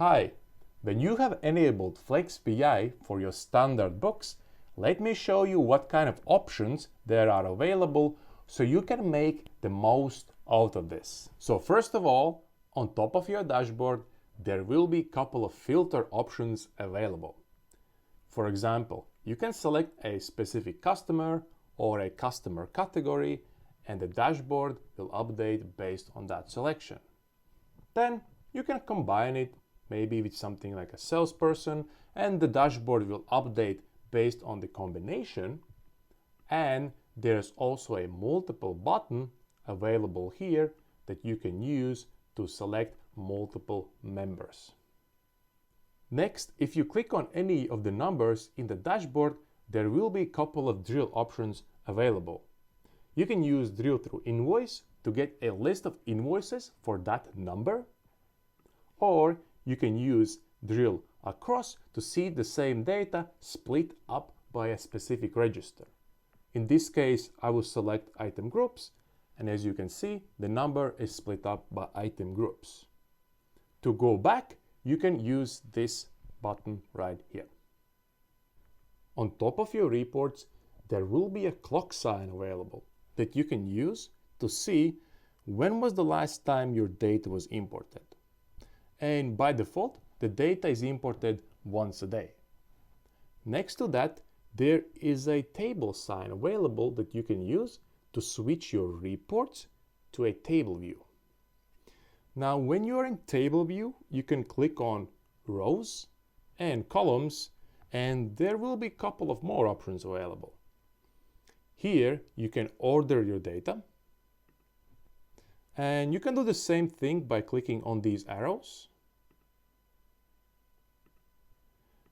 Hi, when you have enabled flex.bi for your standard books, let me show you what kind of options there are available so you can make the most out of this. So first of all, on top of your dashboard, there will be a couple of filter options available. For example, you can select a specific customer or a customer category, and the dashboard will update based on that selection. Then you can combine it maybe with something like a salesperson, and the dashboard will update based on the combination. And there's also a multiple button available here that you can use to select multiple members. Next, if you click on any of the numbers in the dashboard, there will be a couple of drill options available. You can use drill through invoice to get a list of invoices for that number, or you can use drill across to see the same data split up by a specific register. In this case, I will select item groups, and as you can see, the number is split up by item groups. To go back, you can use this button right here. On top of your reports, there will be a clock sign available that you can use to see when was the last time your data was imported. And by default, the data is imported once a day. Next to that, there is a table sign available that you can use to switch your reports to a table view. Now, when you're in table view, you can click on rows and columns, and there will be a couple of more options available. Here, you can order your data, and you can do the same thing by clicking on these arrows.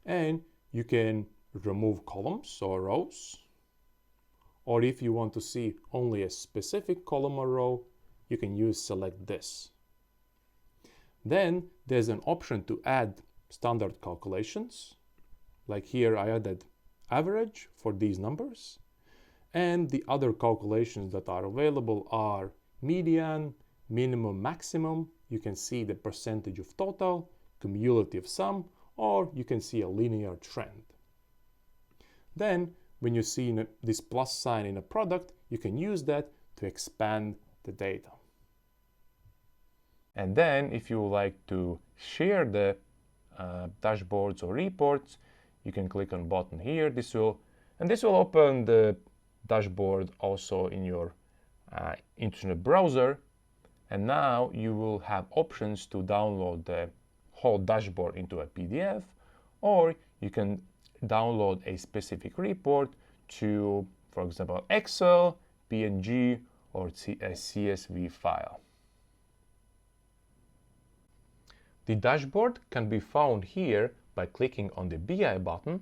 And you can remove columns or rows. Or if you want to see only a specific column or row, you can use select this. Then there's an option to add standard calculations. Like here, I added average for these numbers. And the other calculations that are available are median, minimum, maximum. You can see the percentage of total, cumulative sum, or you can see a linear trend. Then, when you see this plus sign in a product, you can use that to expand the data. And then, if you would like to share the dashboards or reports, you can click on button here. This will open the dashboard also in your internet browser. And now you will have options to download the whole dashboard into a PDF, or you can download a specific report to, for example, Excel, PNG, or a CSV file. The dashboard can be found here by clicking on the BI button,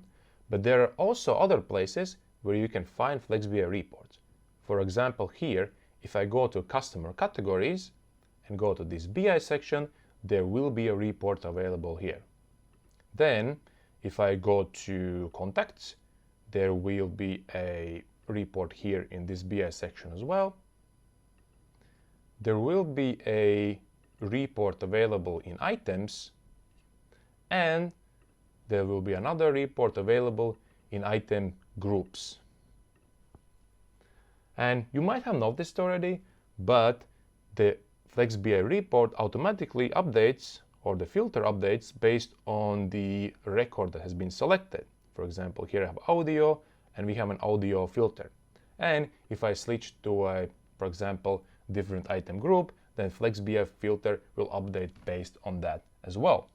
but there are also other places where you can find flex.bi reports. For example, here, if I go to customer categories and go to this BI section, there will be a report available here. Then, if I go to contacts, there will be a report here in this BI section as well. There will be a report available in items, and there will be another report available in item groups. And you might have noticed already, but the flex.bi report automatically updates, or the filter updates, based on the record that has been selected. For example, here I have audio, and we have an audio filter. And if I switch to for example, different item group, then flex.bi filter will update based on that as well.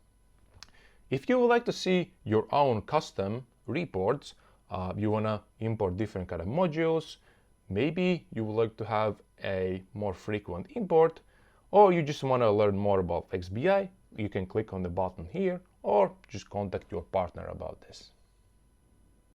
If you would like to see your own custom reports, you want to import different kind of modules, maybe you would like to have a more frequent import, or you just want to learn more about flex.bi, you can click on the button here, or just contact your partner about this.